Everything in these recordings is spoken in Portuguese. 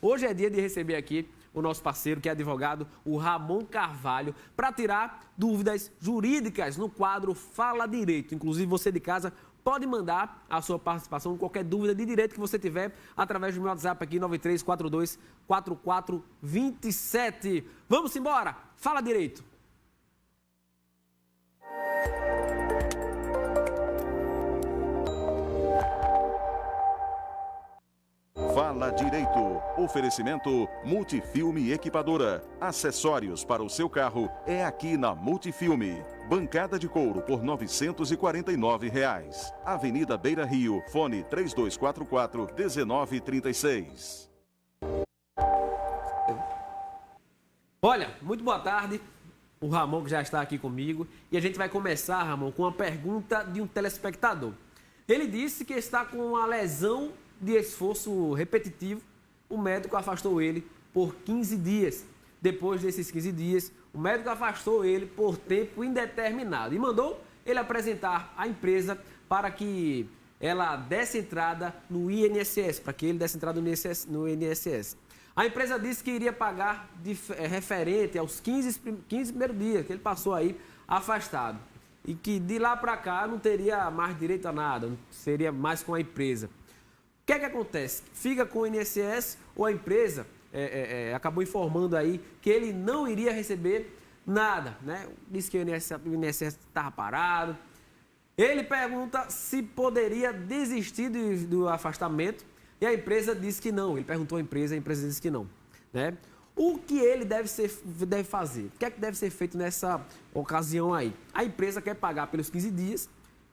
hoje é dia de receber aqui o nosso parceiro, que é advogado, o Ramon Carvalho, para tirar dúvidas jurídicas no quadro Fala Direito. Inclusive, você de casa pode mandar a sua participação, qualquer dúvida de direito que você tiver, através do meu WhatsApp aqui, 9342-4427. Vamos embora! Fala Direito! Fala Direito. Oferecimento Multifilme Equipadora. Acessórios para o seu carro é aqui na Multifilme. Bancada de couro por R$ 949. Avenida Beira Rio, fone 3244-1936. Olha, muito boa tarde. O Ramon que já está aqui comigo. E a gente vai começar, Ramon, com uma pergunta de um telespectador. Ele disse que está com uma lesão de esforço repetitivo. O médico afastou ele por 15 dias. Depois desses 15 dias, o médico afastou ele por tempo indeterminado e mandou ele apresentar a empresa para que ela desse entrada no INSS, para que ele desse entrada no INSS. A empresa disse que iria pagar referente aos 15 primeiros dias que ele passou aí afastado. E que de lá para cá não teria mais direito a nada, seria mais com a empresa. O que é que acontece? Fica com o INSS ou a empresa acabou informando aí que ele não iria receber nada, né? Disse que o INSS estava parado. Ele pergunta se poderia desistir do afastamento e a empresa disse que não. Ele perguntou à empresa, a empresa disse que não, né? O que ele deve fazer? O que é que deve ser feito nessa ocasião aí? A empresa quer pagar pelos 15 dias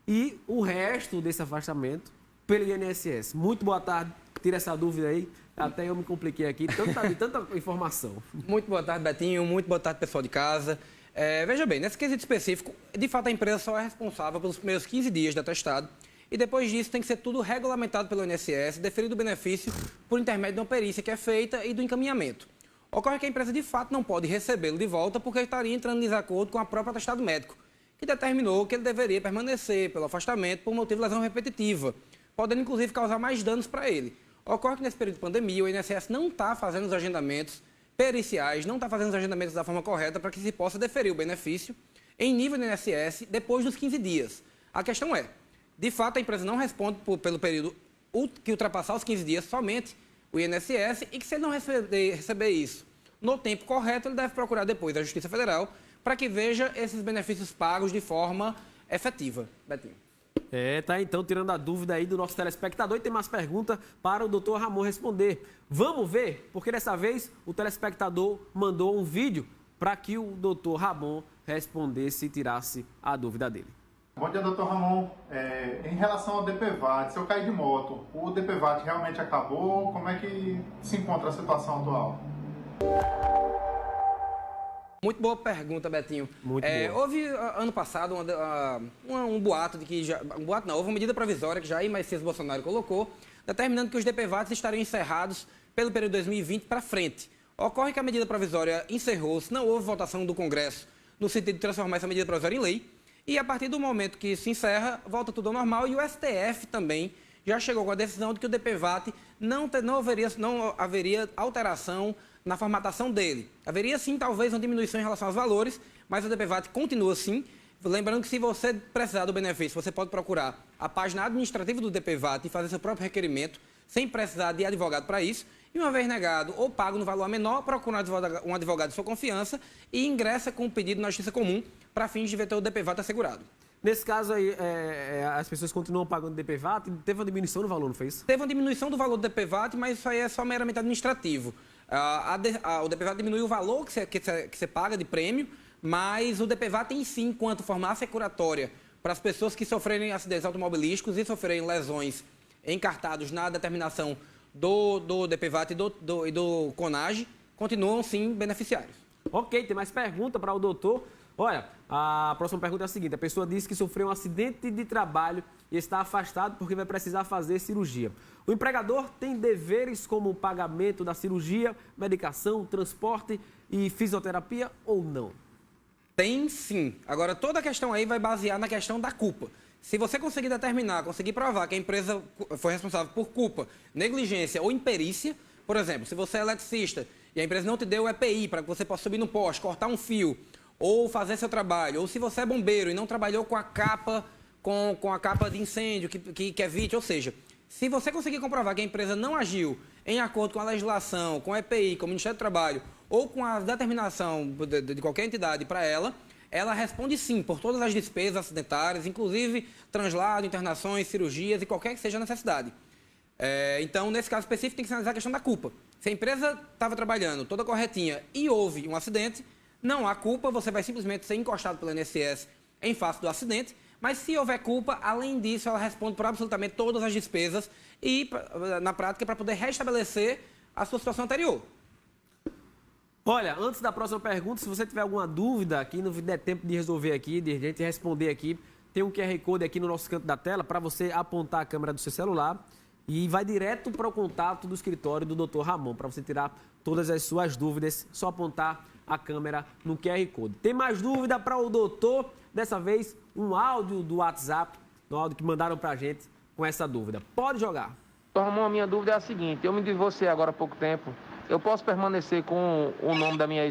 e o resto desse afastamento pelo INSS. Muito boa tarde. Tira essa dúvida aí. Até eu me compliquei aqui de tanta informação. Muito boa tarde, Betinho. Muito boa tarde, pessoal de casa. Veja bem, nesse quesito específico, de fato a empresa só é responsável pelos primeiros 15 dias de atestado e depois disso tem que ser tudo regulamentado pelo INSS, deferido o benefício por intermédio de uma perícia que é feita e do encaminhamento. Ocorre que a empresa de fato não pode recebê-lo de volta porque estaria entrando em desacordo com a própria atestado médico, que determinou que ele deveria permanecer pelo afastamento por motivo de lesão repetitiva, podendo inclusive causar mais danos para ele. Ocorre que nesse período de pandemia o INSS não está fazendo os agendamentos periciais, não está fazendo os agendamentos da forma correta para que se possa deferir o benefício em nível do INSS depois dos 15 dias. A questão é, de fato a empresa não responde pelo período que ultrapassar os 15 dias somente o INSS e que se ele não receber isso no tempo correto, ele deve procurar depois a Justiça Federal para que veja esses benefícios pagos de forma efetiva. Betinho. Tá então tirando a dúvida aí do nosso telespectador e tem mais perguntas para o doutor Ramon responder. Vamos ver, porque dessa vez o telespectador mandou um vídeo para que o doutor Ramon respondesse e tirasse a dúvida dele. Bom dia, doutor Ramon. Em relação ao DPVAT, se eu cair de moto, o DPVAT realmente acabou? Como é que se encontra a situação atual? Muito boa pergunta, Betinho. Muito boa. Houve, ano passado, um boato de que... houve uma medida provisória que Jair Messias Bolsonaro colocou, determinando que os DPVATs estariam encerrados pelo período 2020 para frente. Ocorre que a medida provisória encerrou-se, não houve votação do Congresso no sentido de transformar essa medida provisória em lei, e a partir do momento que se encerra, volta tudo ao normal, e o STF também já chegou com a decisão de que o DPVAT não haveria alteração na formatação dele. Haveria sim, talvez, uma diminuição em relação aos valores, mas o DPVAT continua assim. Lembrando que se você precisar do benefício, você pode procurar a página administrativa do DPVAT e fazer seu próprio requerimento, sem precisar de advogado para isso. E uma vez negado ou pago no valor menor, procura um advogado de sua confiança e ingressa com o pedido na Justiça Comum para fins de ver ter o DPVAT assegurado. Nesse caso aí, as pessoas continuam pagando DPVAT, teve uma diminuição no valor, não foi isso? Teve uma diminuição do valor do DPVAT, mas isso aí é só meramente administrativo. O DPVAT diminui o valor que você paga de prêmio, mas o DPVAT em si, enquanto farmácia curatória para as pessoas que sofrerem acidentes automobilísticos e sofrerem lesões encartados na determinação do DPVAT e do CONAGE, continuam sim beneficiários. Ok, tem mais pergunta para o doutor. Olha, a próxima pergunta é a seguinte: a pessoa disse que sofreu um acidente de trabalho e está afastado porque vai precisar fazer cirurgia. O empregador tem deveres como o pagamento da cirurgia, medicação, transporte e fisioterapia ou não? Tem sim. Agora, toda a questão aí vai basear na questão da culpa. Se você conseguir determinar, conseguir provar que a empresa foi responsável por culpa, negligência ou imperícia, Por exemplo, se você é eletricista e a empresa não te deu o EPI para que você possa subir no poste, cortar um fio, ou fazer seu trabalho, ou se você é bombeiro e não trabalhou com a capa, com a capa de incêndio que evite, ou seja, se você conseguir comprovar que a empresa não agiu em acordo com a legislação, com o EPI, com o Ministério do Trabalho, ou com a determinação de qualquer entidade para ela responde sim por todas as despesas acidentárias, inclusive translado, internações, cirurgias e qualquer que seja a necessidade. Então, nesse caso específico, tem que se analisar a questão da culpa. Se a empresa estava trabalhando toda corretinha e houve um acidente, não há culpa, você vai simplesmente ser encostado pelo INSS em face do acidente, mas se houver culpa, além disso, ela responde por absolutamente todas as despesas e, na prática, para poder restabelecer a sua situação anterior. Olha, antes da próxima pergunta, se você tiver alguma dúvida aqui, não der tempo de resolver aqui, de gente responder aqui, tem um QR Code aqui no nosso canto da tela para você apontar a câmera do seu celular e vai direto para o contato do escritório do Dr. Ramon, para você tirar todas as suas dúvidas, só apontar a câmera no QR Code. Tem mais dúvida para o doutor? Dessa vez, um áudio do WhatsApp, um áudio que mandaram para a gente com essa dúvida. Pode jogar. Dr. Ramon, a minha dúvida é a seguinte, eu me divorciei agora há pouco tempo. Eu posso permanecer com o nome da minha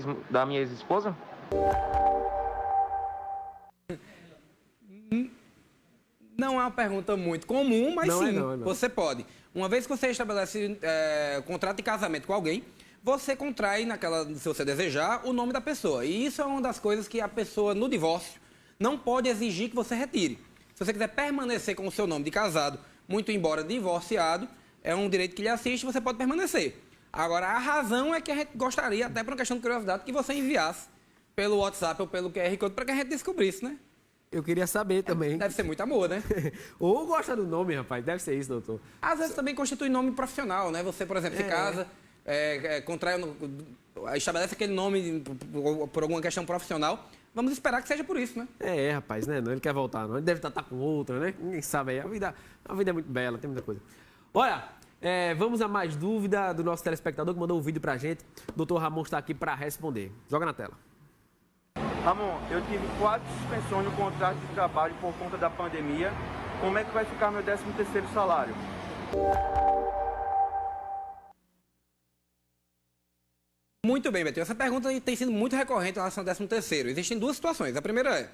ex-esposa? Não é uma pergunta muito comum, mas não sim, não. Você pode. Uma vez que você estabelece contrato de casamento com alguém, você contrai, se você desejar, o nome da pessoa. E isso é uma das coisas que a pessoa, no divórcio, não pode exigir que você retire. Se você quiser permanecer com o seu nome de casado, muito embora divorciado, é um direito que lhe assiste, você pode permanecer. Agora, a razão é que a gente gostaria, até por uma questão de curiosidade, que você enviasse pelo WhatsApp ou pelo QR Code para que a gente descobrisse, né? Eu queria saber também. Deve ser muito amor, né? Ou gosta do nome, rapaz. Deve ser isso, doutor. Às vezes também constitui nome profissional, né? Você, por exemplo, se casa, estabelece aquele nome por alguma questão profissional. Vamos esperar que seja por isso, né? Rapaz, né? Não, ele quer voltar, não. Ele deve estar com outra, né? Ninguém sabe aí. A vida é muito bela, tem muita coisa. Olha, vamos a mais dúvida do nosso telespectador que mandou um vídeo pra gente. O doutor Ramon está aqui para responder. Joga na tela. Ramon, eu tive 4 suspensões no contrato de trabalho por conta da pandemia. Como é que vai ficar meu 13º salário? Muito bem, Betinho. Essa pergunta tem sido muito recorrente em relação ao 13º. Existem duas situações. A primeira é,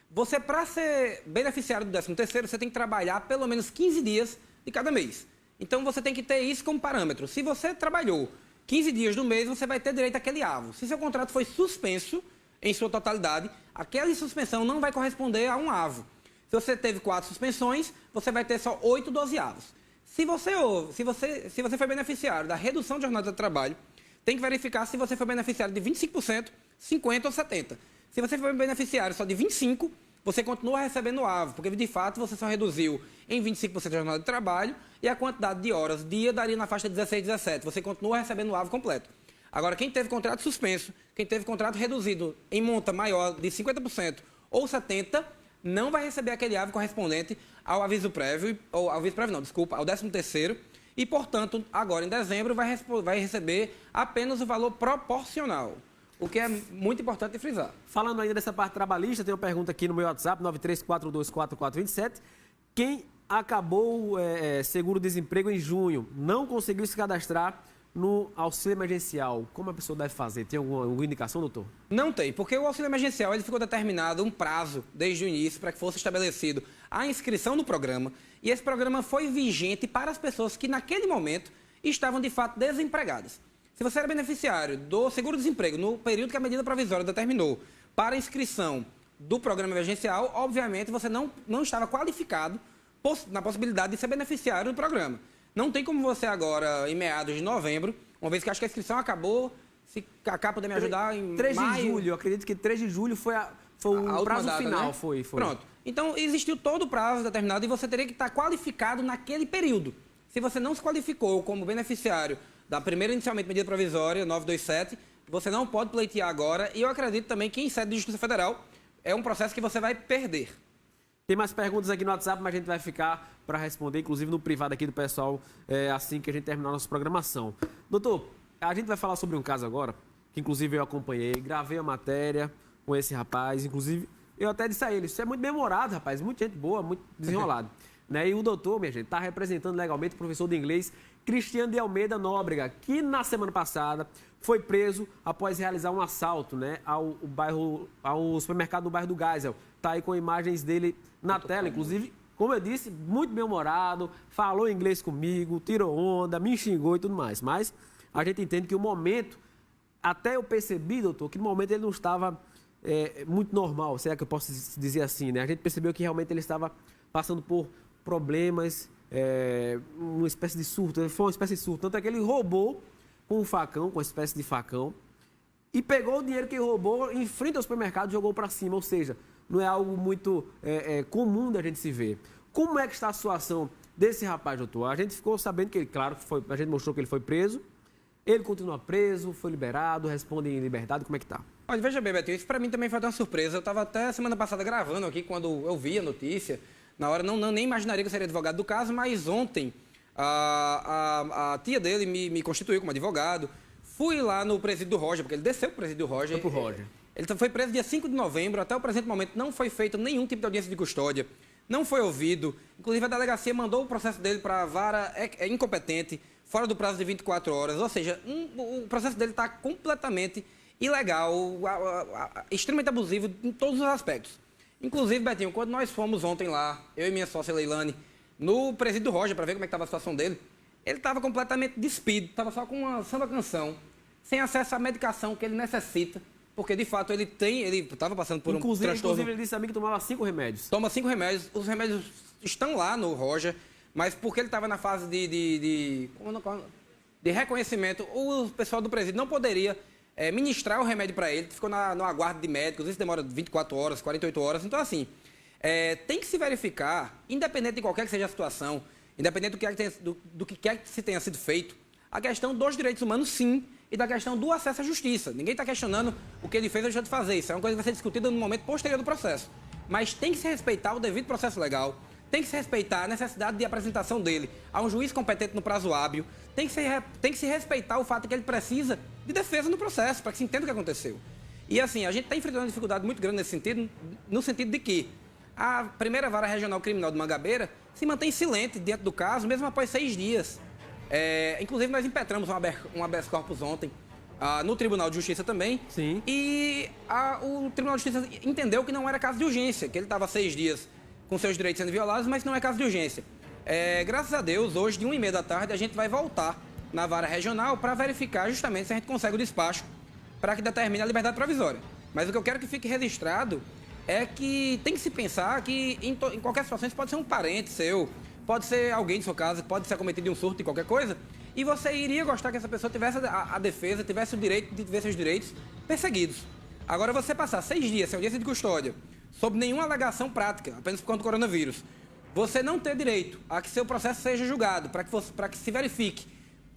você para ser beneficiário do 13º, você tem que trabalhar pelo menos 15 dias de cada mês. Então você tem que ter isso como parâmetro. Se você trabalhou 15 dias do mês, você vai ter direito àquele avo. Se seu contrato foi suspenso em sua totalidade, aquela suspensão não vai corresponder a um avo. Se você teve 4 suspensões, você vai ter só 8 dozeavos. Se você foi beneficiário da redução de jornada de trabalho, tem que verificar se você foi beneficiário de 25%, 50% ou 70%. Se você foi beneficiário só de 25%, você continua recebendo o avo, porque de fato você só reduziu em 25% a jornada de trabalho e a quantidade de horas dia daria na faixa de 16, 17. Você continua recebendo o avo completo. Agora, quem teve contrato suspenso, quem teve contrato reduzido em monta maior de 50% ou 70%, não vai receber aquele avo correspondente ao aviso prévio, ou ao aviso prévio não, desculpa, ao 13º, e, portanto, agora em dezembro vai receber apenas o valor proporcional, o que é muito importante de frisar. Falando ainda dessa parte trabalhista, tem uma pergunta aqui no meu WhatsApp, 93424427. Quem acabou seguro-desemprego em junho, não conseguiu se cadastrar no auxílio emergencial, como a pessoa deve fazer? Tem alguma indicação, doutor? Não tem, porque o auxílio emergencial ele ficou determinado um prazo desde o início para que fosse estabelecido a inscrição no programa, e esse programa foi vigente para as pessoas que naquele momento estavam de fato desempregadas. Se você era beneficiário do seguro-desemprego no período que a medida provisória determinou para a inscrição do programa emergencial, obviamente você não estava qualificado na possibilidade de ser beneficiário do programa. Não tem como você agora, em meados de novembro, uma vez que acho que a inscrição acabou, se a Cacá puder me ajudar, em 3 maio... de julho, eu acredito que 3 de julho foi o prazo data, final. né? Foi. Pronto. Então, existiu todo o prazo determinado e você teria que estar qualificado naquele período. Se você não se qualificou como beneficiário da primeira inicialmente medida provisória, 927, você não pode pleitear agora. E eu acredito também que em sede de Justiça Federal é um processo que você vai perder. Tem mais perguntas aqui no WhatsApp, mas a gente vai ficar para responder, inclusive no privado aqui do pessoal, assim que a gente terminar a nossa programação. Doutor, a gente vai falar sobre um caso agora, que inclusive eu acompanhei, gravei a matéria com esse rapaz, inclusive eu até disse a ele, isso é muito memorado, rapaz, muita gente boa, muito desenrolado. Né? E o doutor, minha gente, está representando legalmente o professor de inglês Cristiano de Almeida Nóbrega, que na semana passada foi preso após realizar um assalto, né, ao supermercado do bairro do Geisel. Está aí com imagens dele na tela, inclusive, como eu disse, muito bem-humorado, falou inglês comigo, tirou onda, me xingou e tudo mais. Mas a gente entende que o momento, até eu percebi, doutor, que no momento ele não estava muito normal, será que eu posso dizer assim, né? A gente percebeu que realmente ele estava passando por problemas, uma espécie de surto, foi uma espécie de surto, tanto é que ele roubou com um facão, com uma espécie de facão, e pegou o dinheiro que roubou em frente ao supermercado e jogou para cima, ou seja, não é algo muito comum da gente se ver. Como é que está a situação desse rapaz, doutor? A gente ficou sabendo que ele, claro, a gente mostrou que ele foi preso, ele continua preso, foi liberado, responde em liberdade, como é que está? Olha, veja bem, Betinho, isso para mim também foi uma surpresa. Eu estava até semana passada gravando aqui, quando eu vi a notícia. Na hora nem imaginaria que eu seria advogado do caso, mas ontem a tia dele me constituiu como advogado. Fui lá no presídio do Roger, porque ele desceu para o presídio do Roger. Foi pro Roger. Ele foi preso dia 5 de novembro. Até o presente momento não foi feito nenhum tipo de audiência de custódia. Não foi ouvido. Inclusive, a delegacia mandou o processo dele para a vara incompetente, fora do prazo de 24 horas. Ou seja, o processo dele está completamente ilegal, extremamente abusivo em todos os aspectos. Inclusive, Betinho, quando nós fomos ontem lá, eu e minha sócia Leilane, no presídio do Roger, para ver como é que estava a situação dele, ele estava completamente despido, estava só com uma samba canção, sem acesso à medicação que ele necessita, porque de fato ele estava passando por um transtorno. Inclusive, ele disse a mim que tomava 5 remédios. Toma 5 remédios, os remédios estão lá no Roger, mas porque ele estava na fase de reconhecimento, o pessoal do presídio não poderia ministrar o remédio para ele, ficou no aguardo de médicos, isso demora 24 horas, 48 horas, então assim, tem que se verificar, independente de qualquer que seja a situação, independente do que quer que se tenha sido feito, a questão dos direitos humanos, sim, e da questão do acesso à justiça. Ninguém está questionando o que ele fez ou deixou de fazer, isso é uma coisa que vai ser discutida no momento posterior do processo. Mas tem que se respeitar o devido processo legal, tem que se respeitar a necessidade de apresentação dele a um juiz competente no prazo hábil, tem que se respeitar o fato de que ele precisa de defesa no processo, para que se entenda o que aconteceu. E assim, a gente está enfrentando uma dificuldade muito grande nesse sentido, no sentido de que a primeira vara regional criminal de Mangabeira se mantém silente diante do caso, mesmo após 6 dias. Inclusive, nós impetramos um habeas corpus ontem, no Tribunal de Justiça também. Sim. E o Tribunal de Justiça entendeu que não era caso de urgência, que ele estava 6 dias com seus direitos sendo violados, mas não é caso de urgência. Graças a Deus, hoje, de 1h30 da tarde, a gente vai voltar na vara regional para verificar justamente se a gente consegue o despacho para que determine a liberdade provisória. Mas o que eu quero que fique registrado é que tem que se pensar que em qualquer situação isso pode ser um parente seu, pode ser alguém de sua casa, pode ser acometido de um surto de qualquer coisa, e você iria gostar que essa pessoa tivesse a defesa, tivesse o direito de ver seus direitos perseguidos. Agora, você passar 6 dias sem audiência de custódia, sob nenhuma alegação prática, apenas por conta do coronavírus, você não ter direito a que seu processo seja julgado, para que se verifique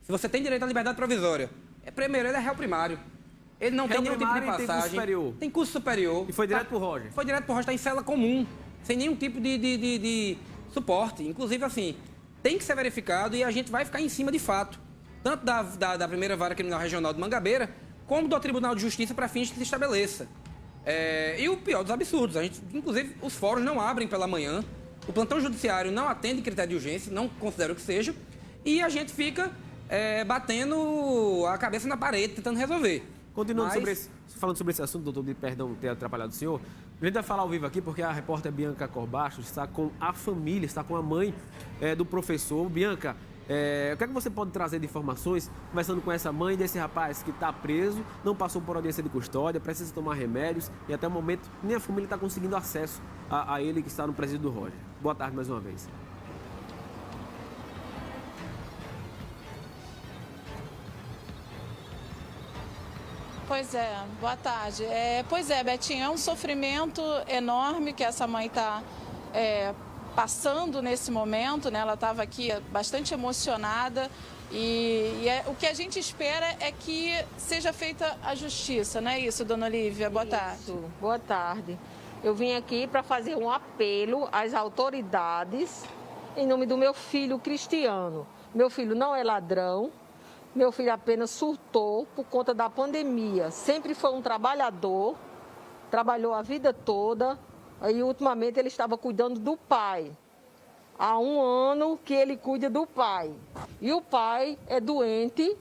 se você tem direito à liberdade provisória. Primeiro, ele é réu primário. Ele não tem nenhum tipo de passagem. Tem curso superior. Tem curso superior. E foi direto pro Roger. Foi direto pro Roger, está em cela comum, sem nenhum tipo de suporte. Inclusive, assim, tem que ser verificado e a gente vai ficar em cima de fato, tanto da primeira vara criminal regional de Mangabeira, como do Tribunal de Justiça para fins que se estabeleça. E o pior dos absurdos, inclusive, os fóruns não abrem pela manhã, o plantão judiciário não atende critério de urgência, não considero que seja, e a gente fica batendo a cabeça na parede, tentando resolver. Continuando falando sobre esse assunto, doutor, de perdão ter atrapalhado o senhor, a gente vai falar ao vivo aqui porque a repórter Bianca Corbacho está com a família, está com a mãe do professor. Bianca, o que é que você pode trazer de informações, conversando com essa mãe desse rapaz que está preso, não passou por audiência de custódia, precisa tomar remédios e até o momento nem a família está conseguindo acesso a ele que está no presídio do Roger. Boa tarde mais uma vez. Pois é, boa tarde. Pois é, Betinho, é um sofrimento enorme que essa mãe está passando nesse momento, né? Ela estava aqui bastante emocionada e o que a gente espera é que seja feita a justiça, não é isso, dona Olívia? Boa tarde. Isso, boa tarde. Eu vim aqui para fazer um apelo às autoridades em nome do meu filho Cristiano. Meu filho não é ladrão. Meu filho apenas surtou por conta da pandemia. Sempre foi um trabalhador, trabalhou a vida toda e ultimamente ele estava cuidando do pai. há 1 ano que ele cuida do pai. E o pai é doente.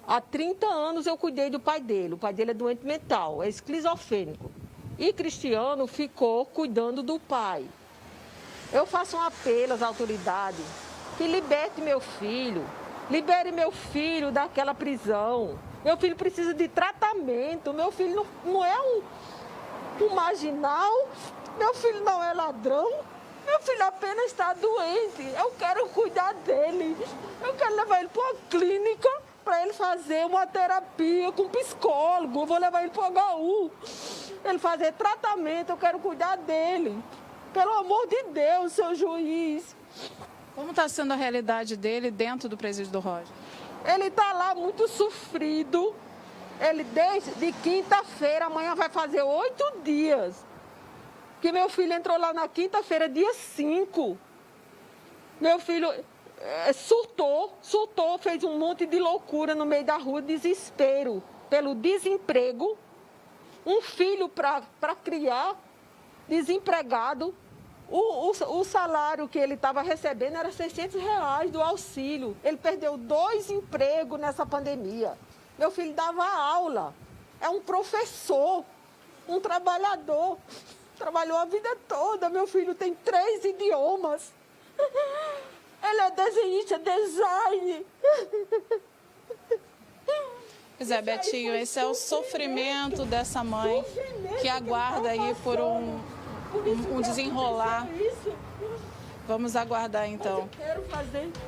Há 30 anos eu cuidei do pai dele. O pai dele é doente mental, é esquizofrênico. E Cristiano ficou cuidando do pai. Eu faço um apelo às autoridades que liberte meu filho. Libere meu filho daquela prisão. Meu filho precisa de tratamento. Meu filho não é um marginal. Meu filho não é ladrão. Meu filho apenas está doente. Eu quero cuidar dele. Eu quero levar ele para uma clínica para ele fazer uma terapia com psicólogo. Eu vou levar ele para o HU. Ele fazer tratamento. Eu quero cuidar dele. Pelo amor de Deus, seu juiz. Como está sendo a realidade dele dentro do presídio do Roger? Ele está lá muito sofrido. Ele desde quinta-feira, amanhã vai fazer 8 dias. Que meu filho entrou lá na quinta-feira, dia 5. Meu filho surtou, fez um monte de loucura no meio da rua, desespero, pelo desemprego. Um filho para criar, desempregado. O salário que ele estava recebendo era R$600 do auxílio. Ele perdeu 2 empregos nessa pandemia. Meu filho dava aula, é um professor, um trabalhador. Trabalhou a vida toda. Meu filho tem 3 idiomas. Ele é desenhista, design. Pois é, Betinho, esse é o sofrimento dessa mãe que aguarda aí por um desenrolar. Vamos aguardar então.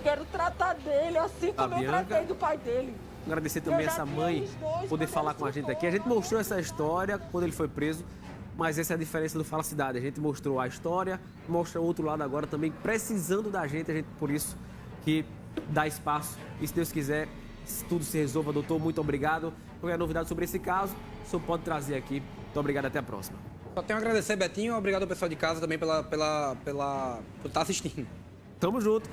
Quero tratar dele assim como eu tratei do pai dele. Agradecer também essa mãe poder falar com a gente aqui. A gente mostrou essa história quando ele foi preso, mas essa é a diferença do Fala Cidade. A gente mostrou a história, mostra o outro lado agora também precisando da gente. A gente, por isso, que dá espaço. E se Deus quiser, tudo se resolva. Doutor, muito obrigado. Qualquer novidade sobre esse caso, o senhor pode trazer aqui. Muito obrigado, até a próxima. Só tenho a agradecer, Betinho. Obrigado ao pessoal de casa também por estar assistindo. Tamo junto.